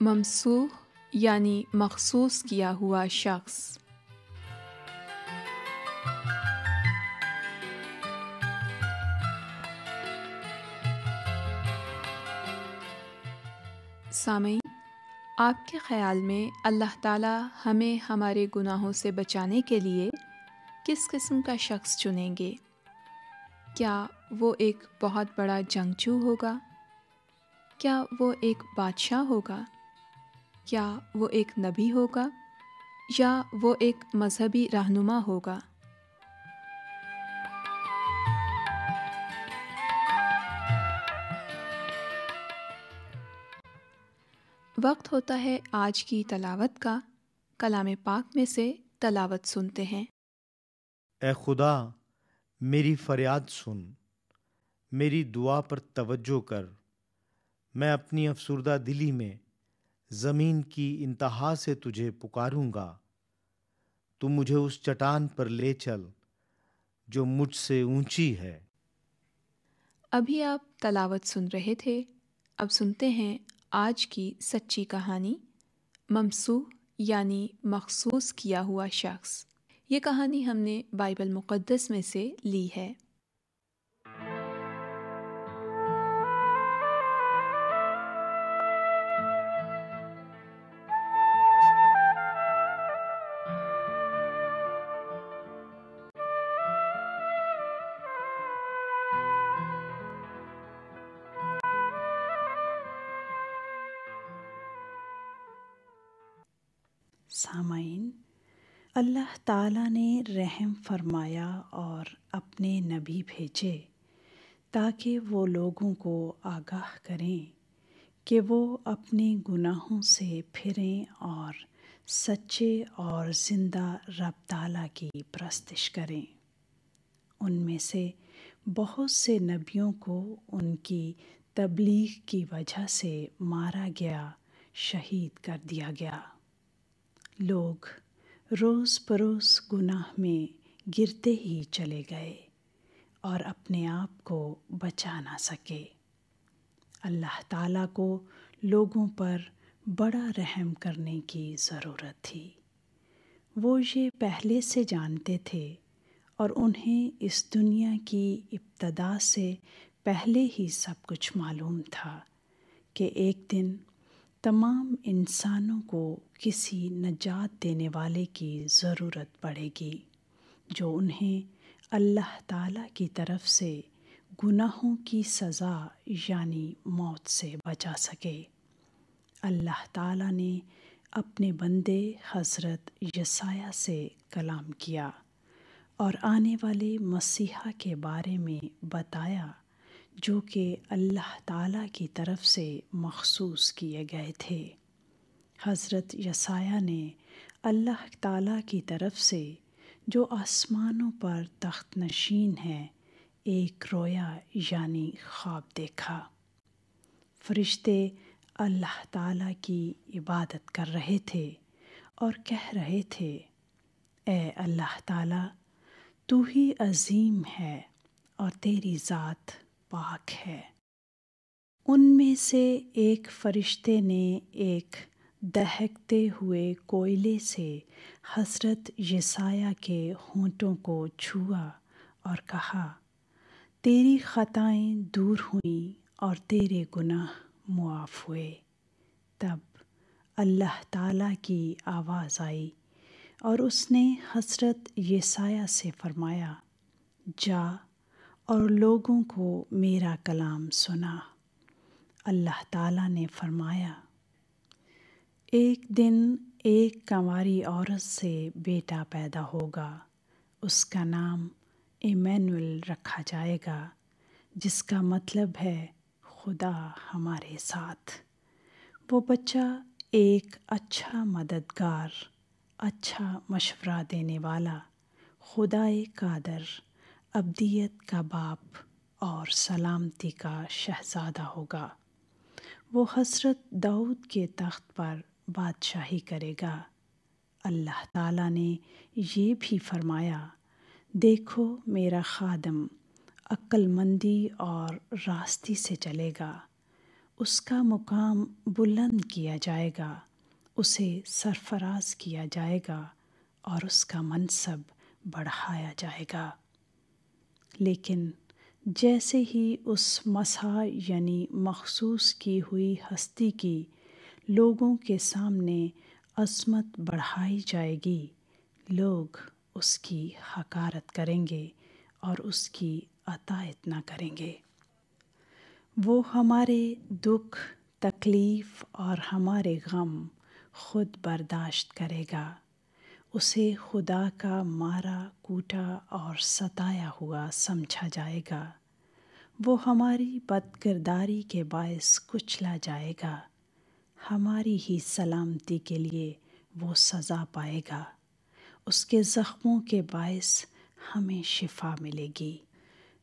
ممسوح یعنی مخصوص کیا ہوا شخص۔ سامعین، آپ کے خیال میں اللہ تعالیٰ ہمیں ہمارے گناہوں سے بچانے کے لیے کس قسم کا شخص چنیں گے؟ کیا وہ ایک بہت بڑا جنگجو ہوگا؟ کیا وہ ایک بادشاہ ہوگا؟ کیا وہ ایک نبی ہوگا؟ یا وہ ایک مذہبی رہنما ہوگا؟ وقت ہوتا ہے آج کی تلاوت کا۔ کلام پاک میں سے تلاوت سنتے ہیں۔ اے خدا، میری فریاد سن، میری دعا پر توجہ کر۔ میں اپنی افسردہ دلی میں زمین کی انتہا سے تجھے پکاروں گا۔ تو مجھے اس چٹان پر لے چل جو مجھ سے اونچی ہے۔ ابھی آپ تلاوت سن رہے تھے، اب سنتے ہیں آج کی سچی کہانی، ممسوح یعنی مخصوص کیا ہوا شخص۔ یہ کہانی ہم نے بائبل مقدس میں سے لی ہے۔ سامعین، اللہ تعالیٰ نے رحم فرمایا اور اپنے نبی بھیجے تاکہ وہ لوگوں کو آگاہ کریں کہ وہ اپنے گناہوں سے پھریں اور سچے اور زندہ رب تعالیٰ کی پرستش کریں۔ ان میں سے بہت سے نبیوں کو ان کی تبلیغ کی وجہ سے مارا گیا، شہید کر دیا گیا۔ لوگ روز بروز گناہ میں گرتے ہی چلے گئے اور اپنے آپ کو بچا نہ سکے۔ اللہ تعالیٰ کو لوگوں پر بڑا رحم کرنے کی ضرورت تھی۔ وہ یہ پہلے سے جانتے تھے اور انہیں اس دنیا کی ابتدا سے پہلے ہی سب کچھ معلوم تھا کہ ایک دن تمام انسانوں کو کسی نجات دینے والے کی ضرورت پڑے گی جو انہیں اللہ تعالیٰ کی طرف سے گناہوں کی سزا یعنی موت سے بچا سکے۔ اللہ تعالیٰ نے اپنے بندے حضرت یسایہ سے کلام کیا اور آنے والے مسیحا کے بارے میں بتایا جو کہ اللہ تعالیٰ کی طرف سے مخصوص کیے گئے تھے۔ حضرت یسایہ نے اللہ تعالیٰ کی طرف سے جو آسمانوں پر تخت نشین ہے ایک رویا یعنی خواب دیکھا۔ فرشتے اللہ تعالیٰ کی عبادت کر رہے تھے اور کہہ رہے تھے، اے اللہ تعالیٰ، تو ہی عظیم ہے اور تیری ذات پاک ہے۔ ان میں سے ایک فرشتے نے ایک دہکتے ہوئے کوئلے سے حضرت یسایہ کے ہونٹوں کو چھوا اور کہا، تیری خطائیں دور ہوئیں اور تیرے گناہ معاف ہوئے۔ تب اللہ تعالیٰ کی آواز آئی اور اس نے حضرت یسایہ سے فرمایا، جا اور لوگوں کو میرا کلام سنا۔ اللہ تعالیٰ نے فرمایا، ایک دن ایک کنواری عورت سے بیٹا پیدا ہوگا، اس کا نام ایمینوئل رکھا جائے گا، جس کا مطلب ہے خدا ہمارے ساتھ۔ وہ بچہ ایک اچھا مددگار، اچھا مشورہ دینے والا، خدائے قادر، ابدیت کا باپ اور سلامتی کا شہزادہ ہوگا۔ وہ حضرت داؤد کے تخت پر بادشاہی کرے گا۔ اللہ تعالیٰ نے یہ بھی فرمایا، دیکھو میرا خادم عقل مندی اور راستی سے چلے گا، اس کا مقام بلند کیا جائے گا، اسے سرفراز کیا جائے گا اور اس کا منصب بڑھایا جائے گا۔ لیکن جیسے ہی اس مسح یعنی مخصوص کی ہوئی ہستی کی لوگوں کے سامنے عظمت بڑھائی جائے گی، لوگ اس کی حقارت کریں گے اور اس کی اطاعت نہ کریں گے۔ وہ ہمارے دکھ، تکلیف اور ہمارے غم خود برداشت کرے گا۔ اسے خدا کا مارا کوٹا اور ستایا ہوا سمجھا جائے گا۔ وہ ہماری بد کرداری کے باعث کچلا جائے گا، ہماری ہی سلامتی کے لیے وہ سزا پائے گا۔ اس کے زخموں کے باعث ہمیں شفا ملے گی۔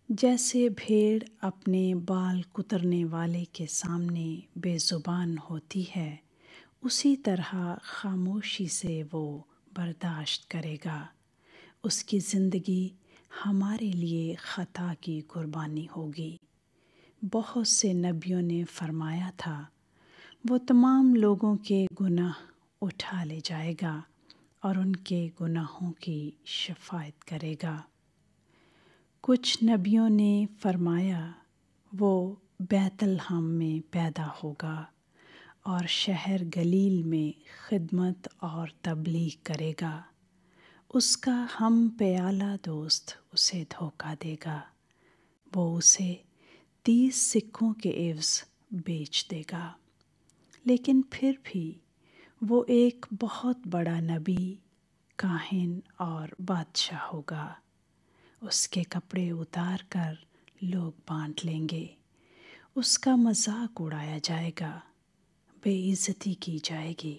جیسے بھیڑ اپنے بال کترنے والے کے سامنے بے زبان ہوتی ہے، اسی طرح خاموشی سے وہ برداشت کرے گا۔ اس کی زندگی ہمارے لیے خطا کی قربانی ہوگی۔ بہت سے نبیوں نے فرمایا تھا، وہ تمام لوگوں کے گناہ اٹھا لے جائے گا اور ان کے گناہوں کی شفاعت کرے گا۔ کچھ نبیوں نے فرمایا، وہ بیت الحم میں پیدا ہوگا اور شہر گلیل میں خدمت اور تبلیغ کرے گا۔ اس کا ہم پیالہ دوست اسے دھوکہ دے گا، وہ اسے 30 سکوں کے عوض بیچ دے گا۔ لیکن پھر بھی وہ ایک بہت بڑا نبی، کاہن اور بادشاہ ہوگا۔ اس کے کپڑے اتار کر لوگ بانٹ لیں گے، اس کا مذاق اڑایا جائے گا، بے عزتی کی جائے گی،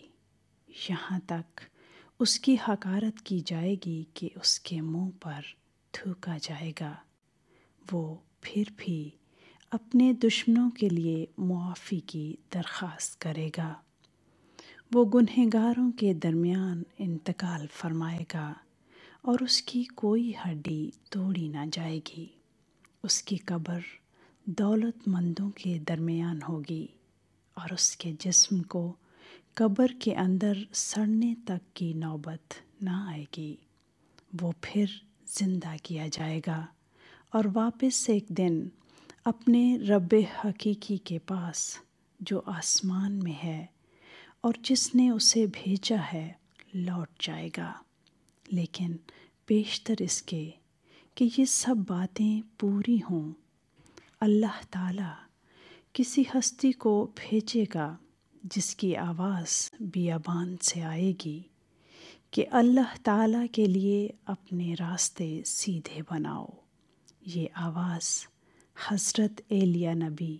یہاں تک اس کی حقارت کی جائے گی کہ اس کے منہ پر تھوکا جائے گا۔ وہ پھر بھی اپنے دشمنوں کے لیے معافی کی درخواست کرے گا۔ وہ گنہگاروں کے درمیان انتقال فرمائے گا اور اس کی کوئی ہڈی توڑی نہ جائے گی۔ اس کی قبر دولت مندوں کے درمیان ہوگی اور اس کے جسم کو قبر کے اندر سڑنے تک کی نوبت نہ آئے گی۔ وہ پھر زندہ کیا جائے گا اور واپس ایک دن اپنے رب حقیقی کے پاس جو آسمان میں ہے اور جس نے اسے بھیجا ہے لوٹ جائے گا۔ لیکن بیشتر اس کے کہ یہ سب باتیں پوری ہوں، اللہ تعالیٰ کسی ہستی کو بھیجے گا جس کی آواز بیابان سے آئے گی کہ اللہ تعالیٰ کے لیے اپنے راستے سیدھے بناؤ۔ یہ آواز حضرت ایلیاہ نبی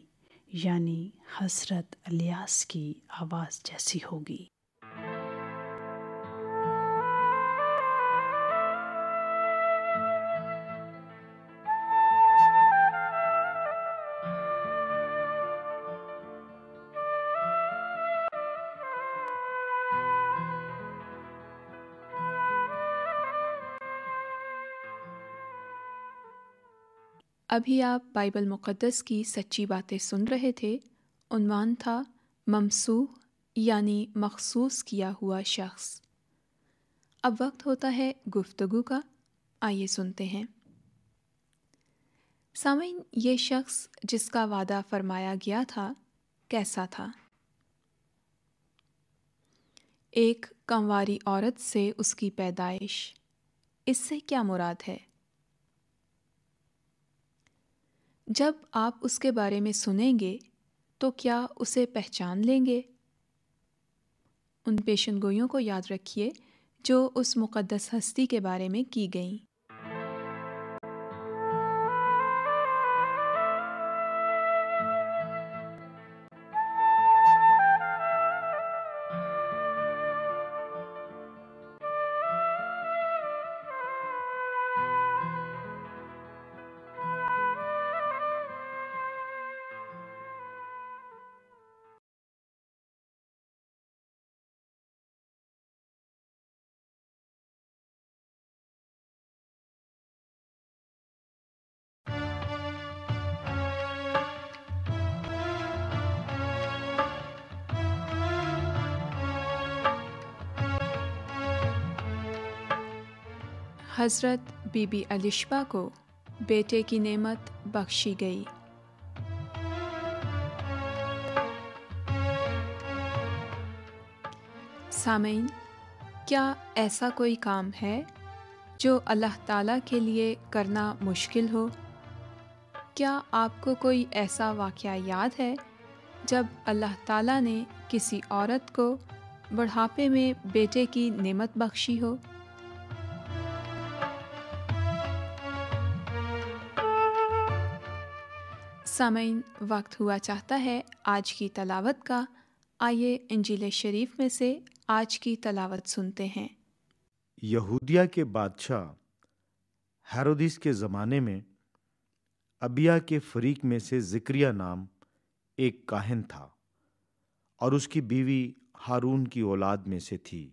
یعنی حضرت الیاس کی آواز جیسی ہوگی۔ ابھی آپ بائبل مقدس کی سچی باتیں سن رہے تھے۔ عنوان تھا ممسوح یعنی مخصوص کیا ہوا شخص۔ اب وقت ہوتا ہے گفتگو کا، آئیے سنتے ہیں۔ سامعین، یہ شخص جس کا وعدہ فرمایا گیا تھا کیسا تھا؟ ایک کنواری عورت سے اس کی پیدائش، اس سے کیا مراد ہے؟ جب آپ اس کے بارے میں سنیں گے تو کیا اسے پہچان لیں گے؟ ان پیشن گوئیوں کو یاد رکھیے جو اس مقدس ہستی کے بارے میں کی گئیں۔ حضرت بی بی الشبہ کو بیٹے کی نعمت بخشی گئی۔ سامعین، کیا ایسا کوئی کام ہے جو اللہ تعالیٰ کے لیے کرنا مشکل ہو؟ کیا آپ کو کوئی ایسا واقعہ یاد ہے جب اللہ تعالیٰ نے کسی عورت کو بڑھاپے میں بیٹے کی نعمت بخشی ہو؟ سامعین، وقت ہوا چاہتا ہے آج کی تلاوت کا۔ آئیے انجیل شریف میں سے آج کی تلاوت سنتے ہیں۔ یہودیہ کے بادشاہ ہیرودیس کے زمانے میں ابیا کے فریق میں سے زکریا نام ایک کاہن تھا، اور اس کی بیوی ہارون کی اولاد میں سے تھی،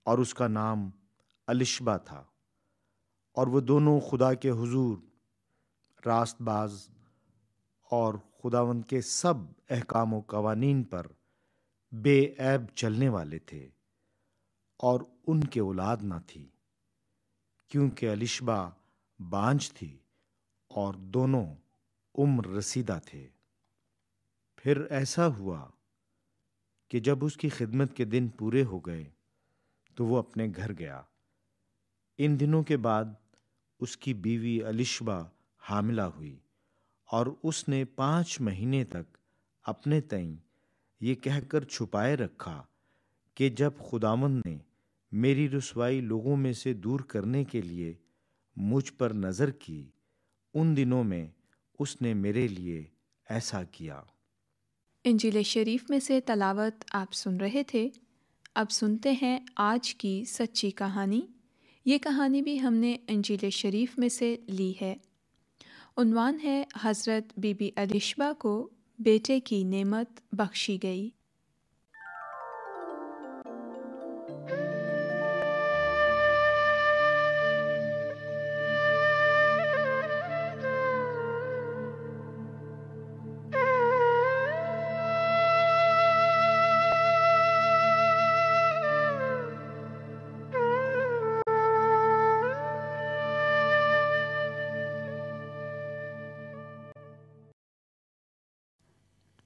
اور اس کا نام الشبہ تھا، اور وہ دونوں خدا کے حضور راست باز اور خداوند کے سب احکام و قوانین پر بے عیب چلنے والے تھے، اور ان کے اولاد نہ تھی، کیونکہ الشبہ بانجھ تھی اور دونوں عمر رسیدہ تھے۔ پھر ایسا ہوا کہ جب اس کی خدمت کے دن پورے ہو گئے تو وہ اپنے گھر گیا۔ ان دنوں کے بعد اس کی بیوی الشبہ حاملہ ہوئی، اور اس نے 5 مہینے تک اپنے تئیں یہ کہہ کر چھپائے رکھا کہ جب خداوند نے میری رسوائی لوگوں میں سے دور کرنے کے لیے مجھ پر نظر کی، ان دنوں میں اس نے میرے لیے ایسا کیا۔ انجیل شریف میں سے تلاوت آپ سن رہے تھے۔ اب سنتے ہیں آج کی سچی کہانی۔ یہ کہانی بھی ہم نے انجیل شریف میں سے لی ہے۔ عنوان ہے حضرت بی بی الشبہ کو بیٹے کی نعمت بخشی گئی۔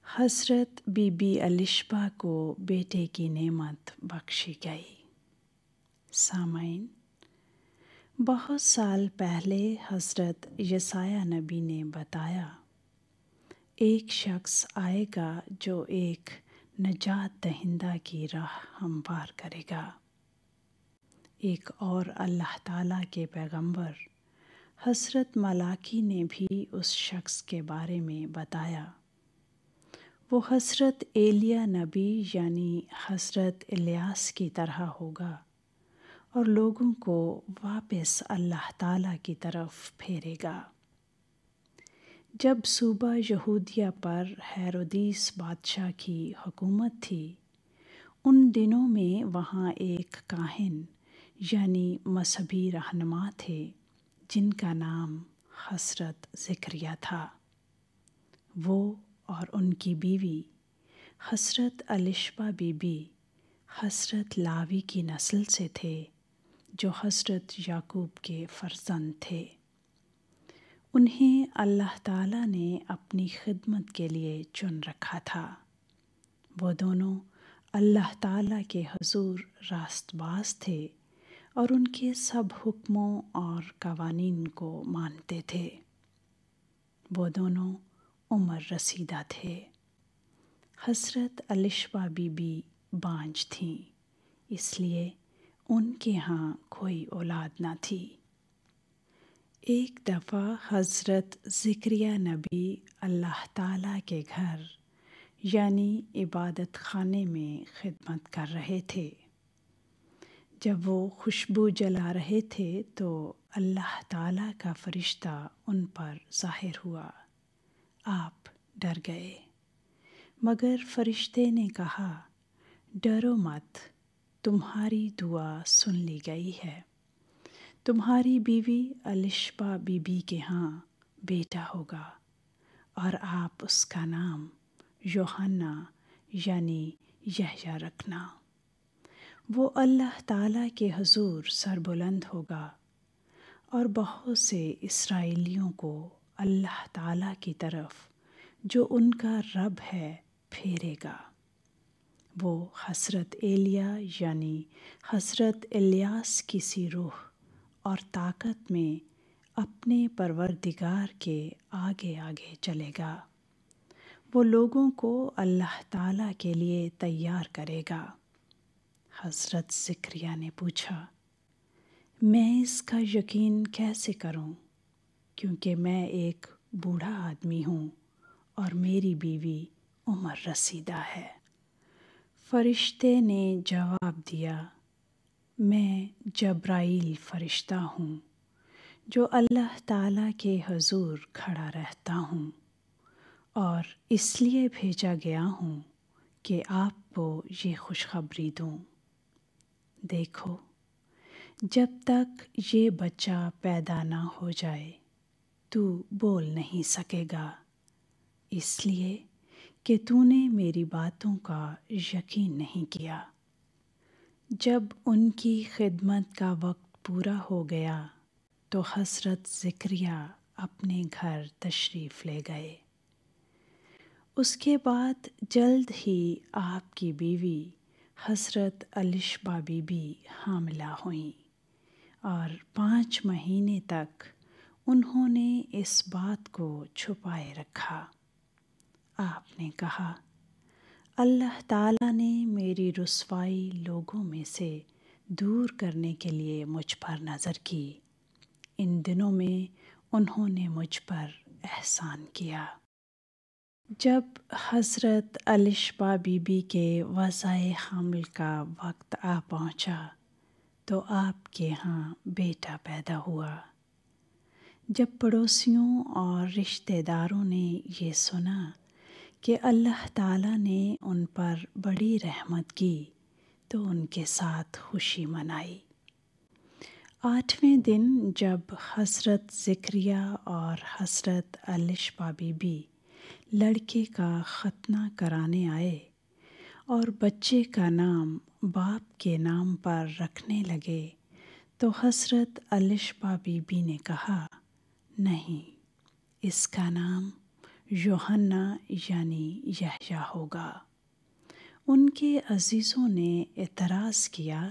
حضرت بی بی الشبہ کو بیٹے کی نعمت بخشی گئی۔ سامعین، بہت سال پہلے حضرت یسایہ نبی نے بتایا، ایک شخص آئے گا جو ایک نجات دہندہ کی راہ ہموار کرے گا۔ ایک اور اللہ تعالیٰ کے پیغمبر حضرت ملاکی نے بھی اس شخص کے بارے میں بتایا۔ وہ حضرت ایلیہ نبی یعنی حضرت الیاس کی طرح ہوگا، اور لوگوں کو واپس اللہ تعالیٰ کی طرف پھیرے گا۔ جب صوبہ یہودیہ پر ہیرودیس بادشاہ کی حکومت تھی، ان دنوں میں وہاں ایک کاہن یعنی مذہبی رہنما تھے جن کا نام حضرت زکریا تھا۔ وہ اور ان کی بیوی حضرت الشبہ بی بی حضرت لاوی کی نسل سے تھے، جو حضرت یعقوب کے فرزند تھے۔ انہیں اللہ تعالیٰ نے اپنی خدمت کے لیے چن رکھا تھا۔ وہ دونوں اللہ تعالیٰ کے حضور راست باز تھے اور ان کے سب حکموں اور قوانین کو مانتے تھے۔ وہ دونوں عمر رسیدہ تھے۔ حضرت الشبہ بی بی بانجھ تھیں، اس لیے ان کے ہاں کوئی اولاد نہ تھی۔ ایک دفعہ حضرت زکریا نبی اللہ تعالیٰ کے گھر یعنی عبادت خانے میں خدمت کر رہے تھے۔ جب وہ خوشبو جلا رہے تھے تو اللہ تعالیٰ کا فرشتہ ان پر ظاہر ہوا۔ آپ ڈر گئے، مگر فرشتے نے کہا، ڈرو مت، تمہاری دعا سن لی گئی ہے۔ تمہاری بیوی الشبہ بی بی کے ہاں بیٹا ہوگا، اور آپ اس کا نام یوحنا یعنی یحییٰ رکھنا۔ وہ اللہ تعالیٰ کے حضور سربلند ہوگا، اور بہت سے اسرائیلیوں کو اللہ تعالیٰ کی طرف جو ان کا رب ہے پھیرے گا۔ وہ حضرت ایلیا یعنی حضرت الیاس کی سی روح اور طاقت میں اپنے پروردگار کے آگے آگے چلے گا۔ وہ لوگوں کو اللہ تعالیٰ کے لیے تیار کرے گا۔ حضرت زکریا نے پوچھا، میں اس کا یقین کیسے کروں، کیونکہ میں ایک بوڑھا آدمی ہوں اور میری بیوی عمر رسیدہ ہے۔ فرشتے نے جواب دیا، میں جبرائیل فرشتہ ہوں جو اللہ تعالیٰ کے حضور کھڑا رہتا ہوں، اور اس لیے بھیجا گیا ہوں کہ آپ کو یہ خوشخبری دوں۔ دیکھو، جب تک یہ بچہ پیدا نہ ہو جائے تو بول نہیں سکے گا، اس لیے کہ تو نے میری باتوں کا یقین نہیں کیا۔ جب ان کی خدمت کا وقت پورا ہو گیا تو حضرت زکریا اپنے گھر تشریف لے گئے۔ اس کے بعد جلد ہی آپ کی بیوی حضرت الشبہ بی بی حاملہ ہوئیں، اور 5 مہینے تک انہوں نے اس بات کو چھپائے رکھا۔ آپ نے کہا، اللہ تعالیٰ نے میری رسوائی لوگوں میں سے دور کرنے کے لیے مجھ پر نظر کی۔ ان دنوں میں انہوں نے مجھ پر احسان کیا۔ جب حضرت الشبہ بی بی کے وضع حمل کا وقت آ پہنچا تو آپ کے ہاں بیٹا پیدا ہوا۔ جب پڑوسیوں اور رشتہ داروں نے یہ سنا کہ اللہ تعالیٰ نے ان پر بڑی رحمت کی تو ان کے ساتھ خوشی منائی۔ 8ویں دن جب حضرت زکریا اور حضرت الشبہ بی بی لڑکے کا ختنہ کرانے آئے اور بچے کا نام باپ کے نام پر رکھنے لگے تو حضرت الشبہ بی بی نے کہا، نہیں، اس کا نام یوحنا یعنی یحییٰ ہوگا۔ ان کے عزیزوں نے اعتراض کیا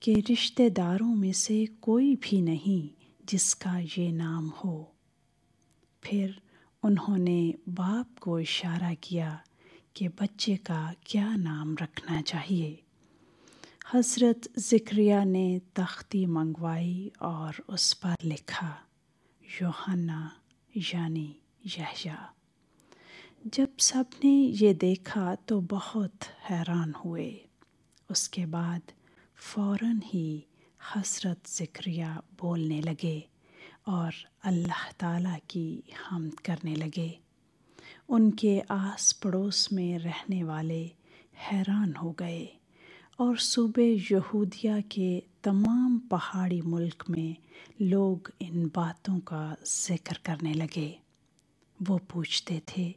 کہ رشتہ داروں میں سے کوئی بھی نہیں جس کا یہ نام ہو۔ پھر انہوں نے باپ کو اشارہ کیا کہ بچے کا کیا نام رکھنا چاہیے۔ حضرت زکریا نے تختی منگوائی اور اس پر لکھا، یوحنا یعنی یحییٰ۔ جب سب نے یہ دیکھا تو بہت حیران ہوئے۔ اس کے بعد فوراً ہی حضرت زکریا بولنے لگے اور اللہ تعالیٰ کی حمد کرنے لگے۔ ان کے آس پڑوس میں رہنے والے حیران ہو گئے اور صوبہ یہودیہ کے تمام پہاڑی ملک میں لوگ ان باتوں کا ذکر کرنے لگے۔ وہ پوچھتے تھے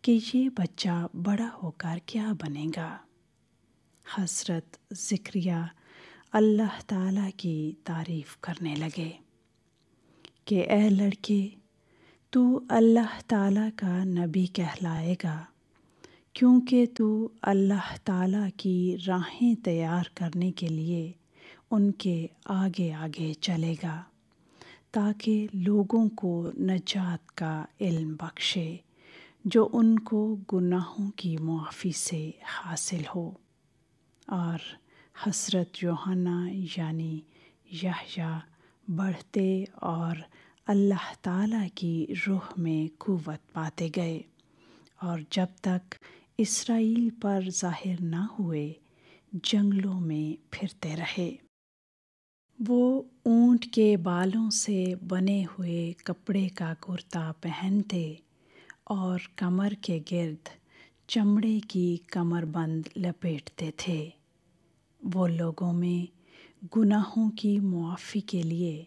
کہ یہ بچہ بڑا ہو کر کیا بنے گا؟ حضرت زکریا اللہ تعالیٰ کی تعریف کرنے لگے کہ اے لڑکے، تو اللہ تعالیٰ کا نبی کہلائے گا، کیونکہ تو اللہ تعالیٰ کی راہیں تیار کرنے کے لیے ان کے آگے آگے چلے گا، تاکہ لوگوں کو نجات کا علم بخشے جو ان کو گناہوں کی معافی سے حاصل ہو۔ اور حضرت یوحنا یعنی یحییٰ بڑھتے اور اللہ تعالیٰ کی روح میں قوت پاتے گئے، اور جب تک اسرائیل پر ظاہر نہ ہوئے جنگلوں میں پھرتے رہے۔ وہ اونٹ کے بالوں سے بنے ہوئے کپڑے کا کرتا پہنتے اور کمر کے گرد چمڑے کی کمر بند لپیٹتے تھے۔ وہ لوگوں میں گناہوں کی معافی کے لیے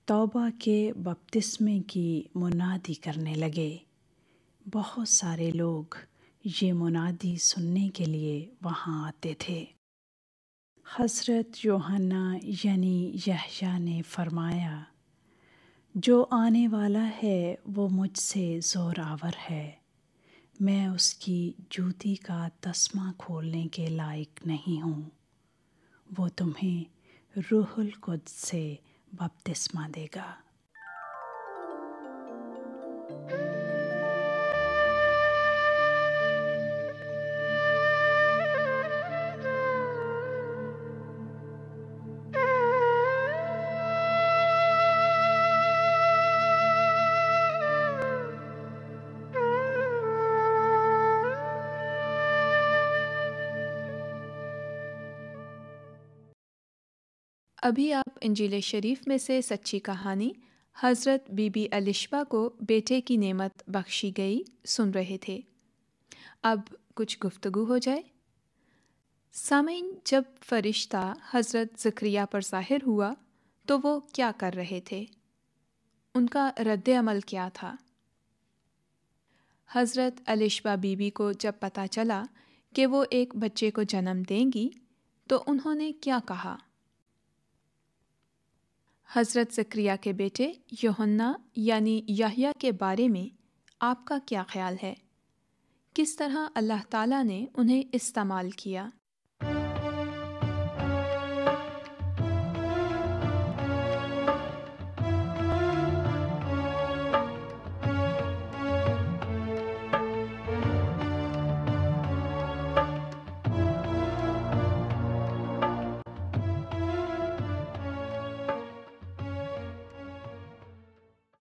توبہ کے بپتسمے کی منادی کرنے لگے۔ بہت سارے لوگ یہ منادی سننے کے لیے وہاں آتے تھے۔ حضرت یوحنا یعنی یحییٰ نے فرمایا، جو آنے والا ہے وہ مجھ سے زور آور ہے، میں اس کی جوتی کا تسمہ کھولنے کے لائق نہیں ہوں۔ وہ تمہیں روح القدس سے بپتسمہ دے گا۔ ابھی آپ انجیل شریف میں سے سچی کہانی حضرت بی بی الشبہ کو بیٹے کی نعمت بخشی گئی سن رہے تھے۔ اب کچھ گفتگو ہو جائے۔ سامعین، جب فرشتہ حضرت زکریا پر ظاہر ہوا تو وہ کیا کر رہے تھے؟ ان کا رد عمل کیا تھا؟ حضرت الشبہ بی بی کو جب پتہ چلا کہ وہ ایک بچے کو جنم دیں گی تو انہوں نے کیا کہا؟ حضرت زکریا کے بیٹے یوحنا یعنی یحییٰ کے بارے میں آپ کا کیا خیال ہے؟ کس طرح اللہ تعالیٰ نے انہیں استعمال کیا؟